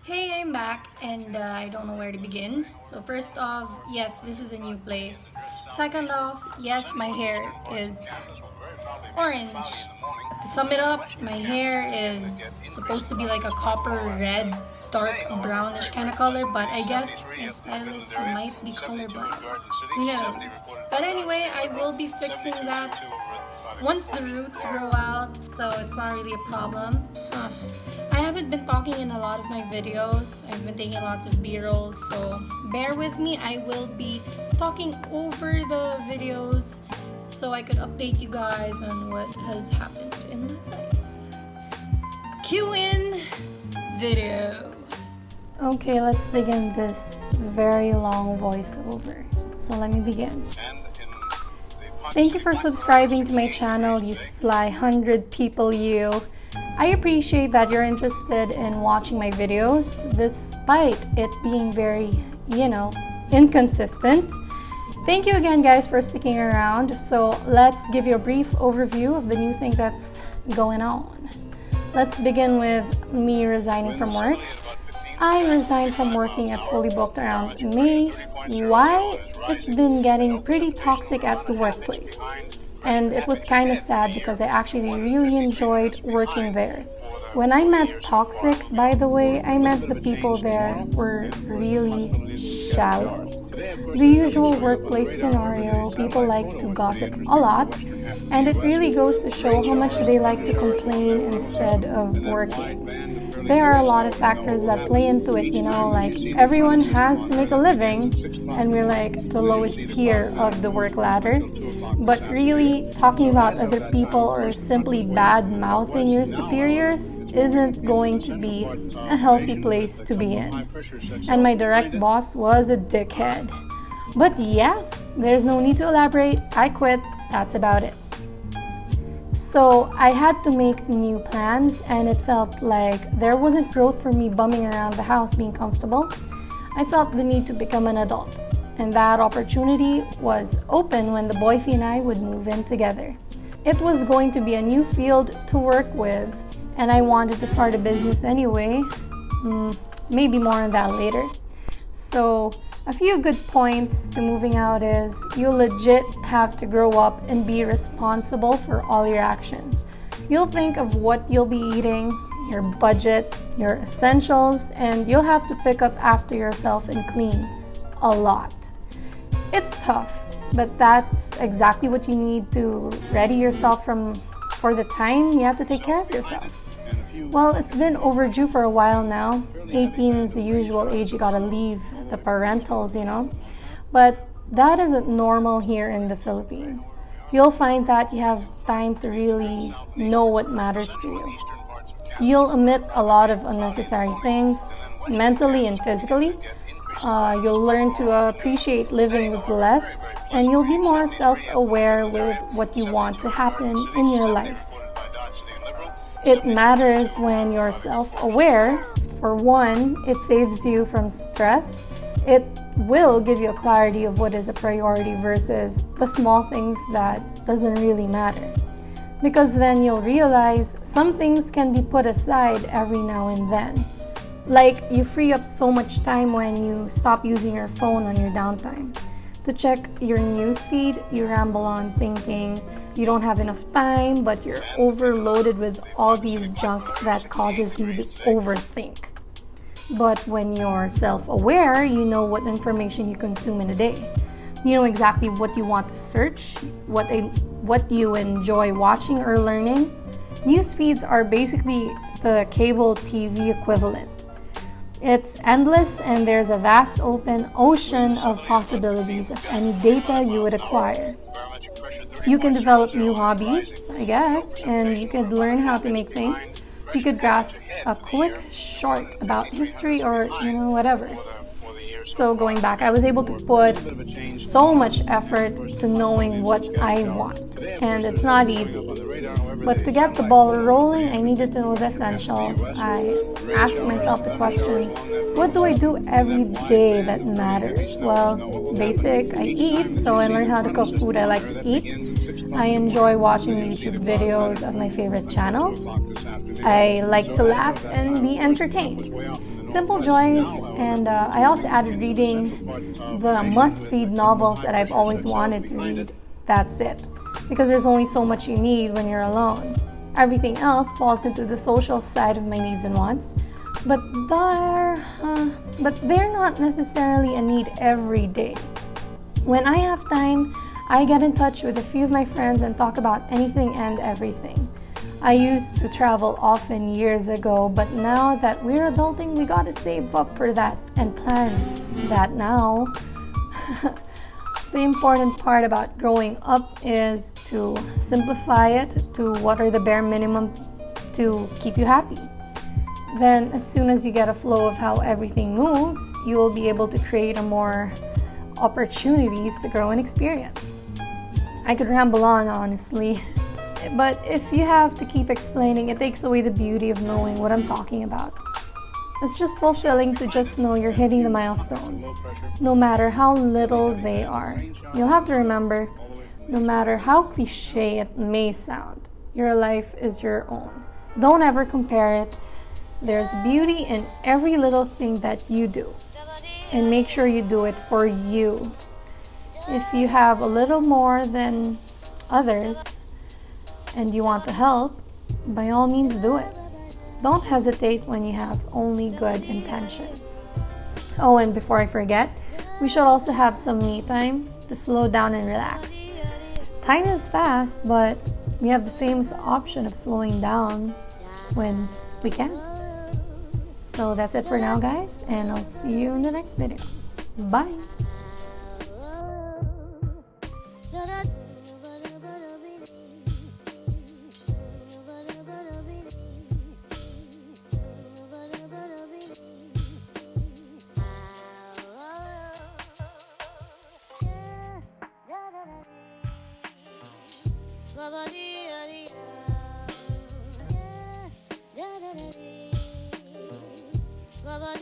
Hey, I'm back and I don't know where to begin. So first off, yes, this is a new place. Second off, yes, my hair is orange. To sum it up, my hair is supposed to be like a copper red, dark brownish kind of color, but I guess my stylist might be colorblind. Who knows? But anyway, I will be fixing that once the roots grow out, so it's not really a problem. I haven't been talking in a lot of my videos. I've been taking lots of b-rolls, so bear with me. I will be talking over the videos so I could update you guys on what has happened in my life. Cue in video. Okay, let's begin this very long voiceover. So let me begin. Thank you for subscribing to my channel, you sly 100 people you. I appreciate that you're interested in watching my videos, despite it being very, inconsistent. Thank you again, guys, for sticking around. So let's give you a brief overview of the new thing that's going on. Let's begin with me resigning from work. I resigned from working at Fully Booked around May. Why? It's been getting pretty toxic at the workplace. And it was kind of sad because I actually really enjoyed working there. When I meant toxic, by the way, I meant the people there were really shallow. The usual workplace scenario, people like to gossip a lot, and it really goes to show how much they like to complain instead of working. There are a lot of factors that play into it, like everyone has to make a living, and we're like the lowest tier of the work ladder. But really, talking about other people or simply bad-mouthing your superiors isn't going to be a healthy place to be in. And my direct boss was a dickhead. But yeah, there's no need to elaborate. I quit. That's about it. So I had to make new plans, and it felt like there wasn't growth for me bumming around the house being comfortable. I felt the need to become an adult, and that opportunity was open when the boyfie and I would move in together. It was going to be a new field to work with, and I wanted to start a business anyway. Maybe more on that later. So a few good points to moving out is you legit have to grow up and be responsible for all your actions. You'll think of what you'll be eating, your budget, your essentials, and you'll have to pick up after yourself and clean a lot. It's tough, but that's exactly what you need to ready yourself for the time you have to take care of yourself. Well, it's been overdue for a while now. 18 is the usual age you gotta leave the parentals, But that isn't normal here in the Philippines. You'll find that you have time to really know what matters to you. You'll omit a lot of unnecessary things, mentally and physically. You'll learn to appreciate living with less, and you'll be more self-aware with what you want to happen in your life. It matters when you're self-aware. For one, it saves you from stress. It will give you a clarity of what is a priority versus the small things that doesn't really matter. Because then you'll realize some things can be put aside every now and then. Like you free up so much time when you stop using your phone on your downtime. To check your news feed, you ramble on thinking you don't have enough time, but you're overloaded with all these junk that causes you to overthink. But when you're self-aware, you know what information you consume in a day. You know exactly what you want to search, what you enjoy watching or learning. News feeds are basically the cable TV equivalent. It's endless, and there's a vast open ocean of possibilities of any data you would acquire. You can develop new hobbies, I guess, and you could learn how to make things. You could grasp a quick short about history or, whatever. So going back, I was able to put so much effort to knowing what I want, and it's not easy. But to get the ball rolling, I needed to know the essentials. I asked myself the questions, what do I do every day that matters? Well, basic, I eat, so I learned how to cook food I like to eat. I enjoy watching YouTube videos of my favorite channels. I like to laugh and be entertained. simple joys, and I also added reading the must-read novels that I've always wanted to read. That's it. Because there's only so much you need when you're alone. Everything else falls into the social side of my needs and wants, but they're not necessarily a need every day. When I have time, I get in touch with a few of my friends and talk about anything and everything. I used to travel often years ago, but now that we're adulting, we gotta save up for that and plan that now. The important part about growing up is to simplify it to what are the bare minimum to keep you happy. Then, as soon as you get a flow of how everything moves, you will be able to create more opportunities to grow and experience. I could ramble on, honestly, but if you have to keep explaining, it takes away the beauty of knowing what I'm talking about. It's just fulfilling to just know you're hitting the milestones, no matter how little they are. You'll have to remember, no matter how cliche it may sound, your life is your own. Don't ever compare it. There's beauty in every little thing that you do, and make sure you do it for you. If you have a little more than others and you want to help, by all means do it. Don't hesitate when you have only good intentions. Oh, and before I forget, we should also have some me time to slow down and relax. Time is fast, but we have the famous option of slowing down when we can. So that's it for now, guys, and I'll see you in the next video. Bye! Baba